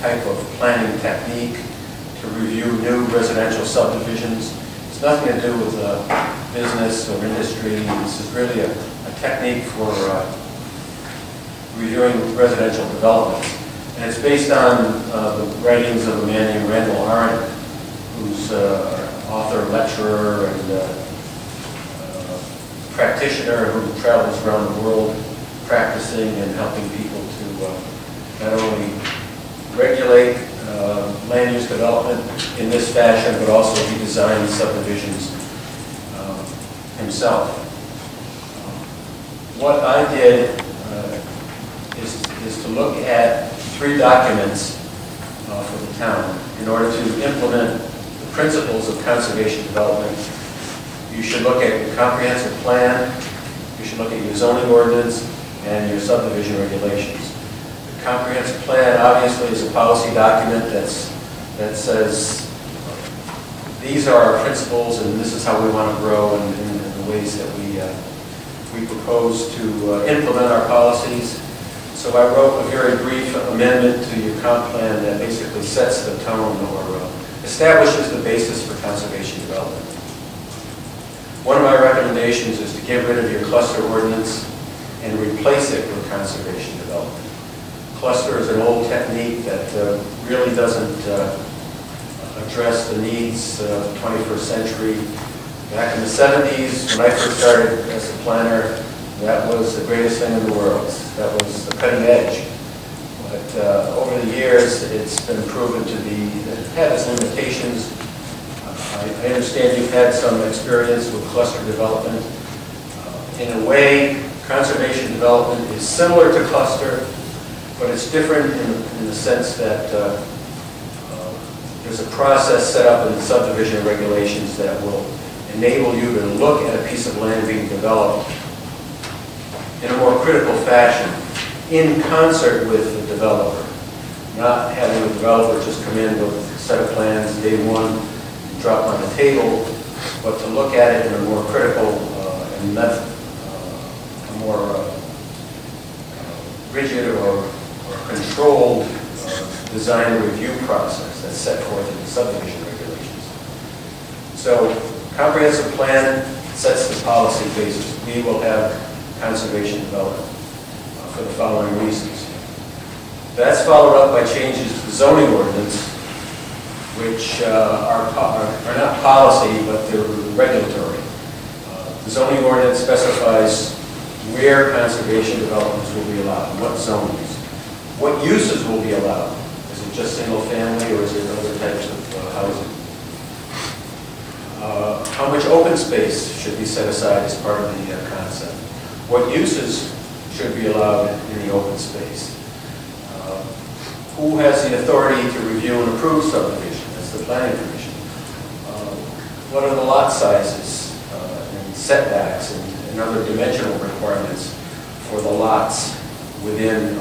type of planning technique to review new residential subdivisions. It's nothing to do with business or industry. This is really a technique for reviewing residential development. And it's based on the writings of a man named Randall Arendt, who's author, lecturer, and practitioner who travels around the world practicing and helping people to not only regulate land use development in this fashion, but also he designed subdivisions himself. What I did is to look at 3 documents for the town in order to implement the principles of conservation development. You should look at your comprehensive plan, you should look at your zoning ordinance, and your subdivision regulations. The comprehensive plan obviously is a policy document that says these are our principles and this is how we want to grow and the ways that we propose to implement our policies. So I wrote a very brief amendment to your comp plan that basically sets the tone or establishes the basis for conservation development. One of my recommendations is to get rid of your cluster ordinance and replace it with conservation development. Cluster is an old technique that really doesn't address the needs of the 21st century. Back in the 70s, when I first started as a planner, that was the greatest thing in the world. That was the cutting edge. But over the years, it's been proven to be, it has limitations. I understand you've had some experience with cluster development. In a way, conservation development is similar to cluster, but it's different in the sense that there's a process set up in the subdivision regulations that will enable you to look at a piece of land being developed in a more critical fashion, in concert with the developer. Not having the developer just come in with a set of plans day one, and drop on the table, but to look at it in a more critical and a more rigid or controlled design and review process that's set forth in the subdivision regulations. So, comprehensive plan sets the policy basis. We will have conservation development for the following reasons. That's followed up by changes to the zoning ordinance, which are not policy, but they're regulatory. The zoning ordinance specifies where conservation developments will be allowed, what zones, what uses will be allowed. Is it just single family or is it other types of housing? How much open space should be set aside as part of the concept? What uses should be allowed in the open space? Who has the authority to review and approve subdivision? That's the Planning Commission. What are the lot sizes and setbacks and other dimensional requirements for the lots within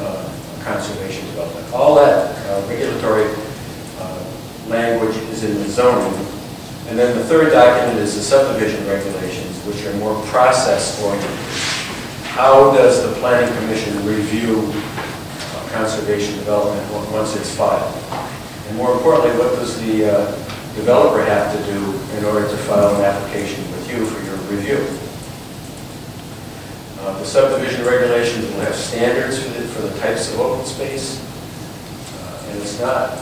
conservation development? All that regulatory language is in the zoning. And then the third document is the subdivision regulations, which are more process-oriented. How does the Planning Commission review conservation development once it's filed? And more importantly, what does the developer have to do in order to file an application with you for your review? The subdivision regulations will have standards for the types of open space. And it's not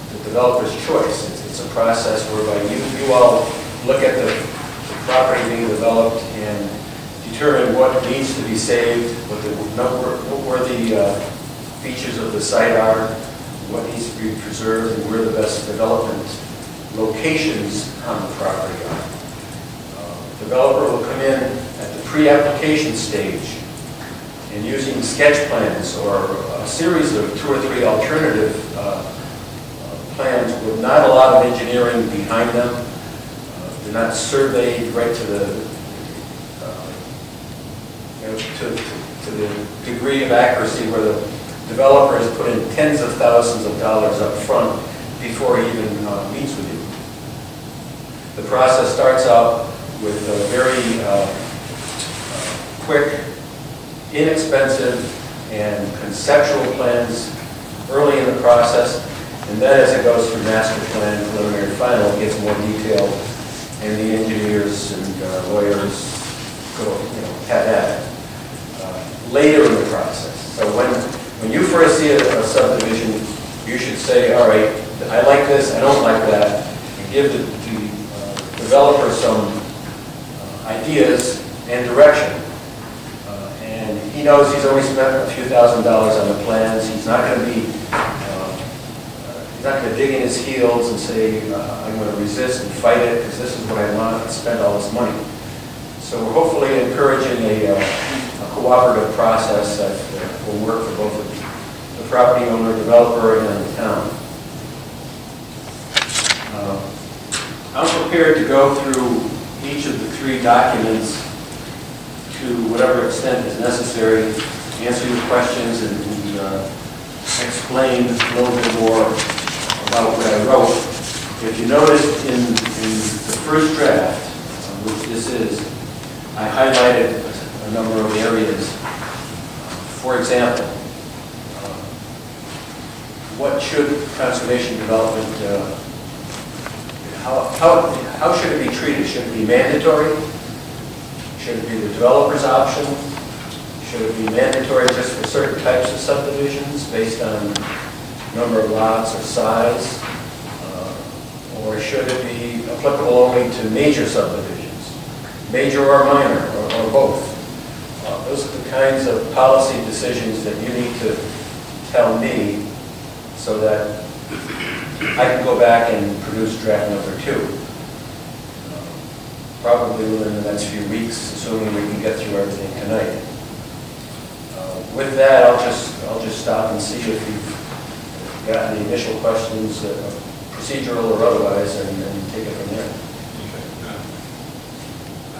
the developer's choice. It's a process whereby you all look at the property being developed and determine what needs to be saved, what the features of the site are, what needs to be preserved, and where the best development locations on the property are. The developer will come in at the pre-application stage and using sketch plans or a series of 2 or 3 alternative plans with not a lot of engineering behind them. They're not surveyed right to the to the degree of accuracy where the developer has put in tens of thousands of dollars up front before he even meets with you. The process starts out with a very quick, inexpensive, and conceptual plans early in the process, and then as it goes through master plan, preliminary, final, it gets more detailed, and the engineers and lawyers go, have at it later in the process. So when you first see a subdivision, you should say, all right, I like this, I don't like that, and give the developer some ideas and direction. And he knows he's only spent a few $1,000s on the plans. He's not going to be, he's not going to dig in his heels and say, I'm going to resist and fight it because this is what I want and spend all this money. So we're hopefully encouraging a cooperative process that will work for both the property owner, developer, and the town. I'm prepared to go through each of the 3 documents to whatever extent is necessary, answer your questions, and explain a little bit more about what I wrote. If you noticed in the first draft, which this is, I highlighted a number of areas. For example, what should conservation development, how should it be treated? Should it be mandatory? Should it be the developer's option? Should it be mandatory just for certain types of subdivisions based on number of lots or size? Or should it be applicable only to major subdivisions, major or minor, or both? Those are the kinds of policy decisions that you need to tell me so that I can go back and produce draft number 2. Probably within the next few weeks, assuming we can get through everything tonight. With that, I'll just stop and see if you've got any initial questions, procedural or otherwise, and take it from there.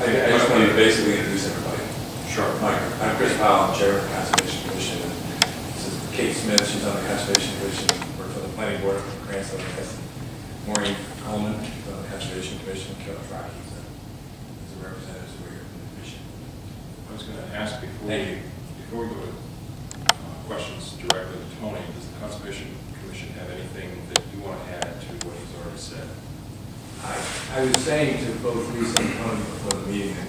Okay. I just want to basically introduce everybody. Sure. I'm Chris Powell, I'm Chair of the Conservation Commission. And this is Kate Smith, she's on the Conservation Commission, works for the Planning Board of Cranston. Maureen Coleman, she's on the Conservation Commission, Carol Rocky. Representatives who are here from the commission. I was going to ask before we go to questions directly to Tony, does the Conservation Commission have anything that you want to add to what he's already said? I was saying to both Lisa and Tony before the meeting, and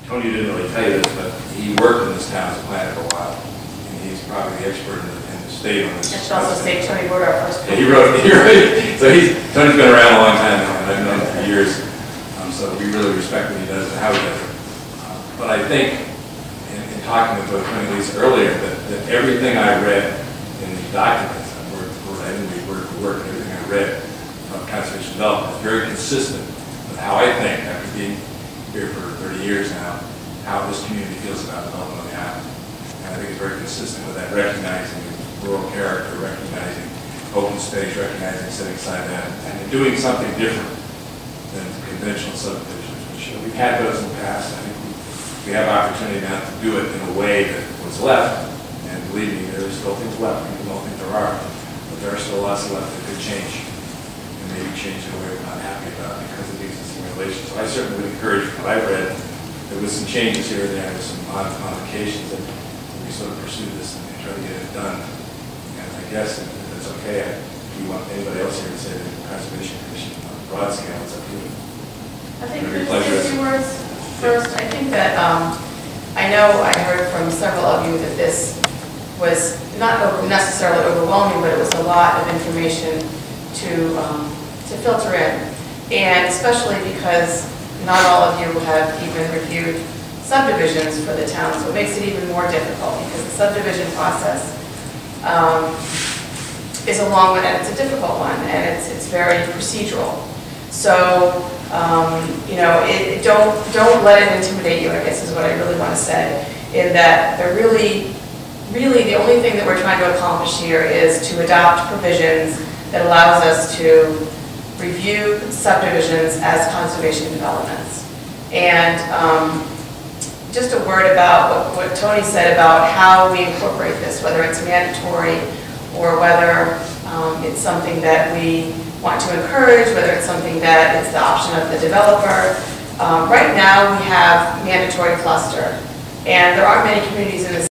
Tony didn't really tell you this, but he worked in this town as a planner for a while, and he's probably the expert in the state on this. I should also say Tony wrote our first book. Yeah, he wrote. So Tony's been around a long time now, and I've known him for years. So we really respect what he does and how he does it. But I think, in talking with both Tony and Lisa earlier, that everything I read in the documents, I didn't read word for word, everything I read from conservation development is very consistent with how I think, after being here for 30 years now, how this community feels about development on the island. And I think it's very consistent with that, recognizing rural character, recognizing open space, recognizing setting aside that, and doing something different than conventional subdivisions, which we've had those in the past. I think we have opportunity now to do it in a way that what's left, and believe me, there are still things left. People don't think there are, but there are still lots left that could change, and maybe change in a way we're not happy about because of the existing regulations. So I certainly would encourage what I've read. There was some changes here and there, with some modifications, and we sort of pursue this and try to get it done. And I guess if it's okay, if you want anybody else here to say the Conservation Commission on a broad scale, it's up to you. I think there's a few words. First, I think that I know I heard from several of you that this was not necessarily overwhelming, but it was a lot of information to filter in, and especially because not all of you have even reviewed subdivisions for the town, so it makes it even more difficult because the subdivision process is a long one and it's a difficult one, and it's very procedural. So don't let it intimidate you, I guess is what I really want to say, in that they're really the only thing that we're trying to accomplish here is to adopt provisions that allows us to review subdivisions as conservation developments. And just a word about what Tony said about how we incorporate this, whether it's mandatory or whether it's something that we want to encourage, whether it's something that it's the option of the developer. Right now we have mandatory cluster, and there aren't many communities in this